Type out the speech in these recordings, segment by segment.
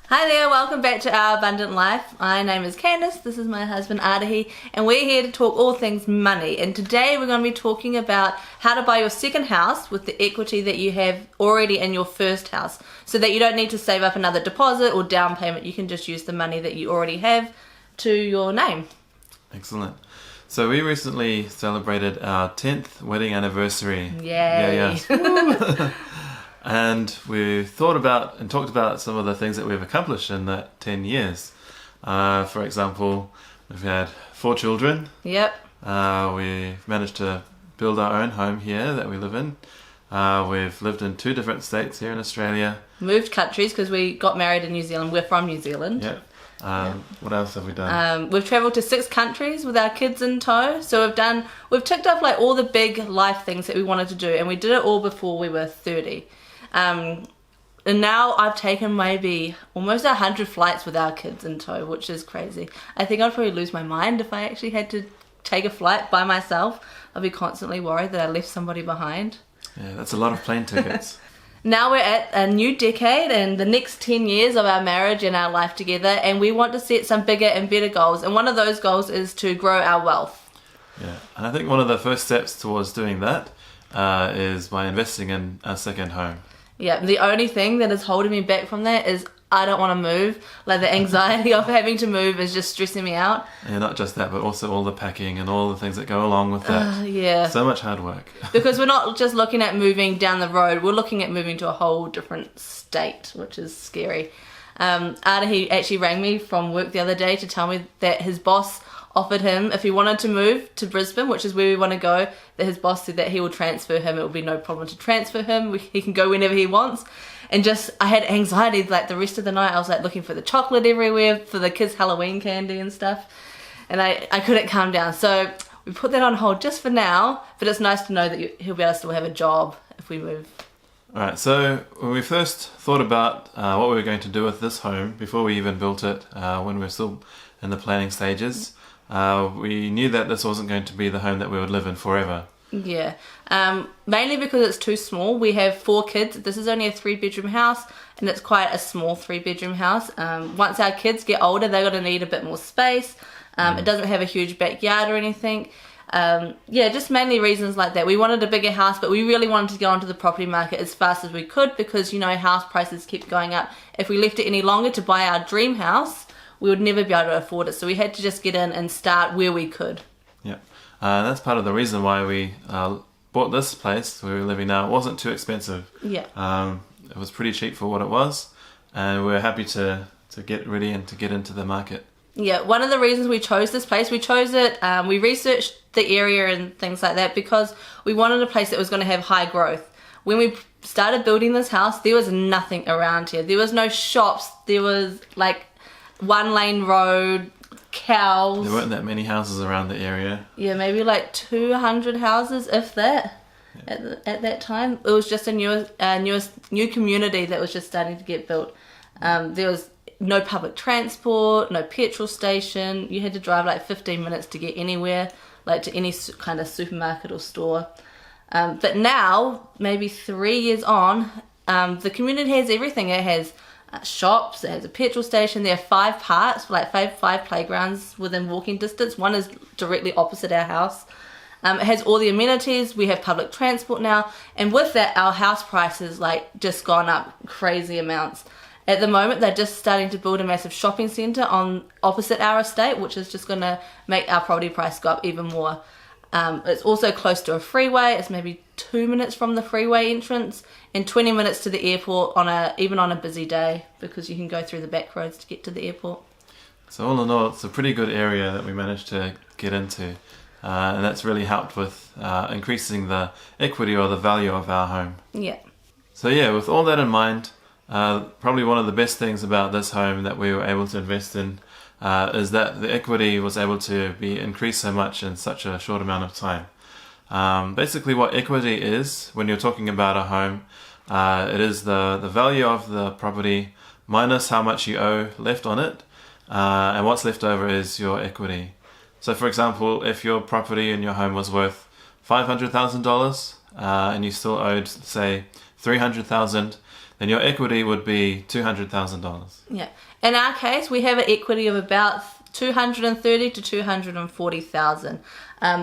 Hi there, welcome back to Our Abundant Life. My name is Candice, this is my husband Adahi, and we're here to talk all things money. And today we're going to be talking about how to buy your second house with the equity that you have already in your first house, so that you don't need to save up another deposit or down payment. You can just use the money that you already have to your name. Excellent. So we recently celebrated our 10th wedding anniversary. Yay! Yeah. And we thought about and talked about some of the things that we've accomplished in that 10 years. For example, we've had 4 children. Yep. We've managed to build our own home here that we live in. We've lived in 2 different states here in Australia. Moved countries because we got married in New Zealand. We're from New Zealand. Yep. What else have we done? We've travelled to 6 countries with our kids in tow. So we've ticked off like all the big life things that we wanted to do, and we did it all before we were 30. And now I've taken maybe almost 100 flights with our kids in tow, which is crazy. I think I'd probably lose my mind if I actually had to take a flight by myself. I'd be constantly worried that I left somebody behind. Yeah, that's a lot of plane tickets. Now we're at a new decade and the next 10 years of our marriage and our life together, and we want to set some bigger and better goals. And one of those goals is to grow our wealth. Yeah, and I think one of the first steps towards doing that is by investing in a second home. Yeah, the only thing that is holding me back from that is I don't want to move. Like, the anxiety of having to move is just stressing me out. Yeah, not just that, but also all the packing and all the things that go along with that. Yeah. So much hard work. Because we're not just looking at moving down the road, we're looking at moving to a whole different state, which is scary. Adahi actually rang me from work the other day to tell me that his boss offered him, if he wanted to move to Brisbane, which is where we want to go, that his boss said that he will transfer him. It will be no problem to transfer him. He can go whenever he wants. And just, I had anxiety like the rest of the night. I was like looking for the chocolate everywhere, for the kids' Halloween candy and stuff. And I couldn't calm down. So we put that on hold just for now, but it's nice to know that he'll be able to still have a job if we move. Alright, so when we first thought about what we were going to do with this home, before we even built it, when we were still in the planning stages, we knew that this wasn't going to be the home that we would live in forever. Yeah, mainly because it's too small. We have 4 kids. This is only a 3-bedroom house, and it's quite a small 3-bedroom house. Once our kids get older, they're going to need a bit more space. It doesn't have a huge backyard or anything. Yeah, just mainly reasons like that. We wanted a bigger house, but we really wanted to get onto the property market as fast as we could because, you know, house prices keep going up. If we left it any longer to buy our dream house, we would never be able to afford it. So we had to just get in and start where we could. Yeah, that's part of the reason why we bought this place where we're living now. It wasn't too expensive. Yeah. It was pretty cheap for what it was, and we're happy to get ready and to get into the market. Yeah, one of the reasons we chose this place, we chose it, we researched the area and things like that because we wanted a place that was going to have high growth. When we started building this house, there was nothing around here. There was no shops. There was like 1-lane road, cows. There weren't that many houses around the area. Yeah, maybe like 200 houses, if that, yeah. At that time. It was just a new community that was just starting to get built. There was no public transport, no petrol station. You had to drive like 15 minutes to get anywhere, like to any kind of supermarket or store. But now, maybe 3 years on, the community has everything. It has shops, it has a petrol station. There are 5 parks, like five playgrounds within walking distance. One is directly opposite our house. It has all the amenities. We have public transport now, and with that, our house prices like just gone up crazy amounts. At the moment, they're just starting to build a massive shopping centre on opposite our estate, which is just going to make our property price go up even more. It's also close to a freeway. It's maybe 2 minutes from the freeway entrance and 20 minutes to the airport even on a busy day, because you can go through the back roads to get to the airport. So all in all, it's a pretty good area that we managed to get into, and that's really helped with increasing the equity or the value of our home. Yeah. So yeah, with all that in mind, probably one of the best things about this home that we were able to invest in is that the equity was able to be increased so much in such a short amount of time. Basically what equity is, when you're talking about a home, it is the value of the property minus how much you owe left on it, and what's left over is your equity. So for example, if your property in your home was worth $500,000 and you still owed, say, $300,000, then your equity would be $200,000. Yeah. In our case, we have an equity of about 230 to 240,000.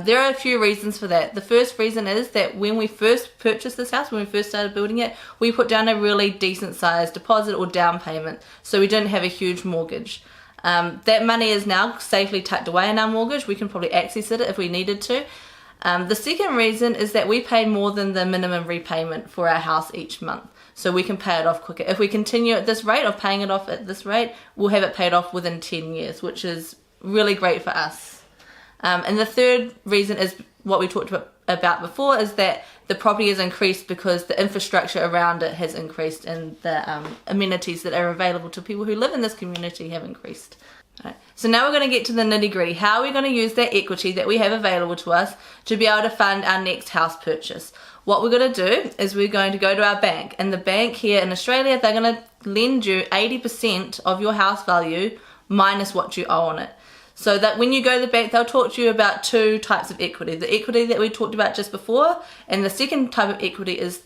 There are a few reasons for that. The first reason is that when we first purchased this house, when we first started building it, we put down a really decent sized deposit or down payment, so we didn't have a huge mortgage. That money is now safely tucked away in our mortgage. We can probably access it if we needed to. The second reason is that we pay more than the minimum repayment for our house each month, so we can pay it off quicker. If we continue at this rate of paying it off at this rate, we'll have it paid off within 10 years, which is really great for us. And the third reason is what we talked about before, is that the property is increased because the infrastructure around it has increased and the amenities that are available to people who live in this community have increased. Right. So now we're going to get to the nitty gritty. How are we going to use that equity that we have available to us to be able to fund our next house purchase? What we're going to do is we're going to go to our bank, and the bank here in Australia, they're going to lend you 80% of your house value minus what you owe on it. So that when you go to the bank, they'll talk to you about two types of equity. The equity that we talked about just before, and the second type of equity is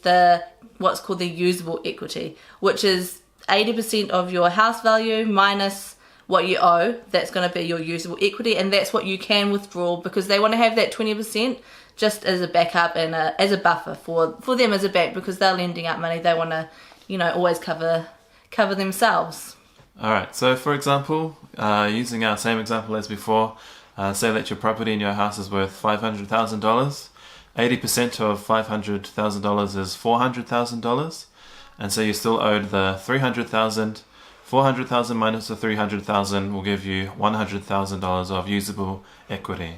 what's called the usable equity, which is 80% of your house value minus what you owe. That's going to be your usable equity, and that's what you can withdraw, because they want to have that 20% just as a backup and as a buffer for them as a bank, because they're lending out money. They want to, always cover themselves. All right, so for example, using our same example as before, say that your property in your house is worth $500,000. 80% of $500,000 is $400,000, and so you still owed the $300,000. $400,000 minus the $300,000 will give you $100,000 of usable equity.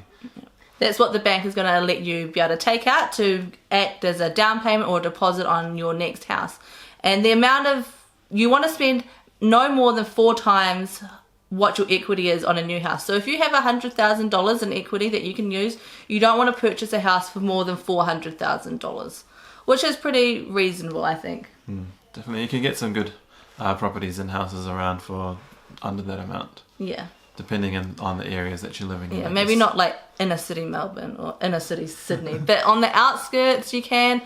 That's what the bank is going to let you be able to take out to act as a down payment or a deposit on your next house. And the amount you want to spend no more than 4 times what your equity is on a new house. So if you have $100,000 in equity that you can use, you don't want to purchase a house for more than $400,000, which is pretty reasonable, I think. Definitely, you can get some good properties and houses around for under that amount. Yeah. Depending on the areas that you're living in. Yeah, maybe not like inner city Melbourne or inner city Sydney, but on the outskirts you can.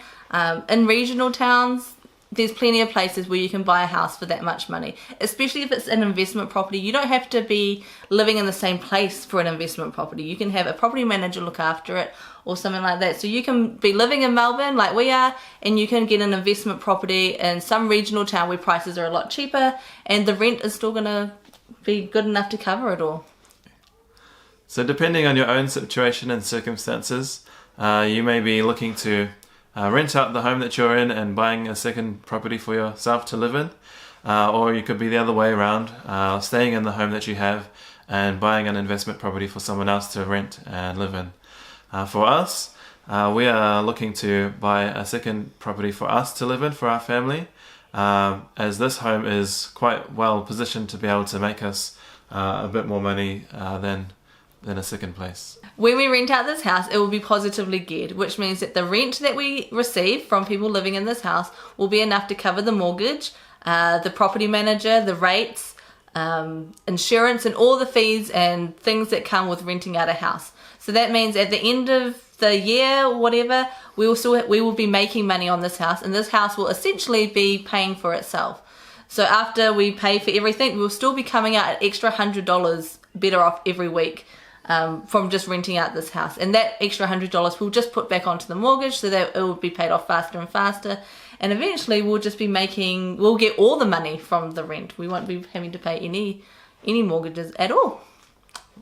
In regional towns, there's plenty of places where you can buy a house for that much money, especially if it's an investment property. You don't have to be living in the same place for an investment property. You can have a property manager look after it or something like that. So you can be living in Melbourne like we are, and you can get an investment property in some regional town where prices are a lot cheaper and the rent is still going to be good enough to cover it all. So depending on your own situation and circumstances, you may be looking to rent out the home that you're in and buying a second property for yourself to live in, or you could be the other way around, staying in the home that you have and buying an investment property for someone else to rent and live in. For us, we are looking to buy a second property for us to live in for our family, as this home is quite well positioned to be able to make us a bit more money than a second place. When we rent out this house, it will be positively geared, which means that the rent that we receive from people living in this house will be enough to cover the mortgage, the property manager, the rates, insurance, and all the fees and things that come with renting out a house. So that means at the end of the year, whatever, we will be making money on this house, and this house will essentially be paying for itself. So after we pay for everything, we'll still be coming out an extra $100 better off every week from just renting out this house. And that extra $100 we'll just put back onto the mortgage so that it will be paid off faster and faster. And eventually we'll get all the money from the rent. We won't be having to pay any mortgages at all.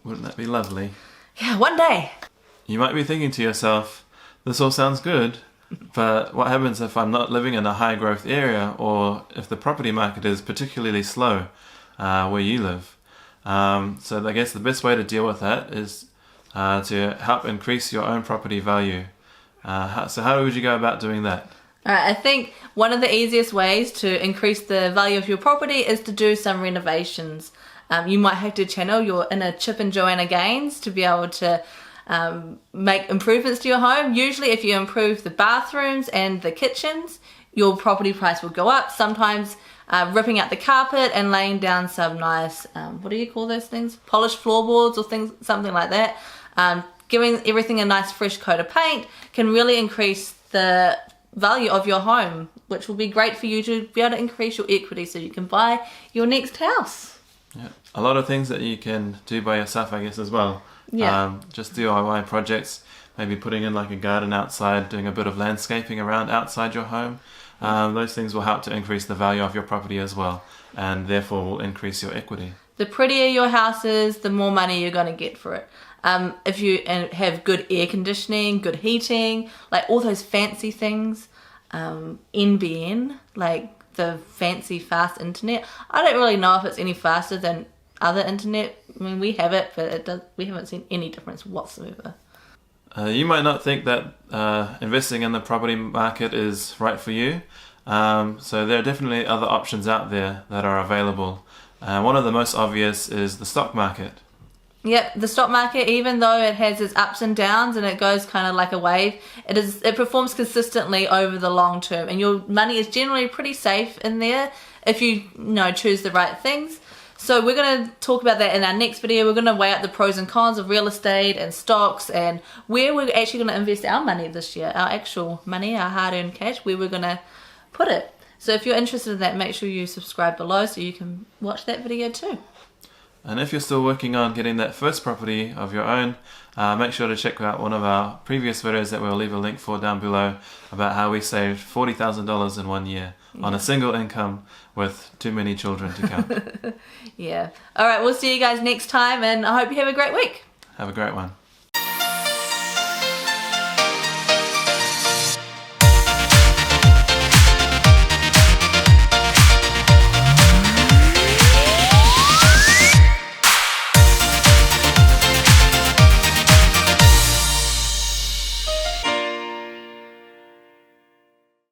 Wouldn't that be lovely? Yeah, one day. You might be thinking to yourself, this all sounds good, but what happens if I'm not living in a high growth area, or if the property market is particularly slow where you live? So I guess the best way to deal with that is to help increase your own property value. So how would you go about doing that? Alright, I think one of the easiest ways to increase the value of your property is to do some renovations. You might have to channel your inner Chip and Joanna Gaines to be able to make improvements to your home. Usually if you improve the bathrooms and the kitchens, your property price will go up. Sometimes ripping out the carpet and laying down some nice, what do you call those things? Polished floorboards or something like that. Giving everything a nice fresh coat of paint can really increase the value of your home, which will be great for you to be able to increase your equity so you can buy your next house. Yeah. A lot of things that you can do by yourself, I guess, as well. Yeah. Just DIY projects, maybe putting in like a garden outside, doing a bit of landscaping around outside your home. Those things will help to increase the value of your property as well, and therefore will increase your equity. The prettier your house is, the more money you're going to get for it. If you have good air conditioning, good heating, like all those fancy things, NBN, like the fancy fast internet. I don't really know if it's any faster than other internet. I mean, we have it, but we haven't seen any difference whatsoever. You might not think that investing in the property market is right for you. So there are definitely other options out there that are available. One of the most obvious is the stock market. Yep, the stock market, even though it has its ups and downs and it goes kind of like a wave, it performs consistently over the long term, and your money is generally pretty safe in there if you choose the right things. So we're going to talk about that in our next video. We're going to weigh up the pros and cons of real estate and stocks, and where we're actually going to invest our money this year, our actual money, our hard-earned cash, where we're going to put it. So if you're interested in that, make sure you subscribe below so you can watch that video too. And if you're still working on getting that first property of your own, make sure to check out one of our previous videos that we'll leave a link for down below about how we saved $40,000 in 1 year on a single income with too many children to count. Yeah. All right, we'll see you guys next time, and I hope you have a great week. Have a great one.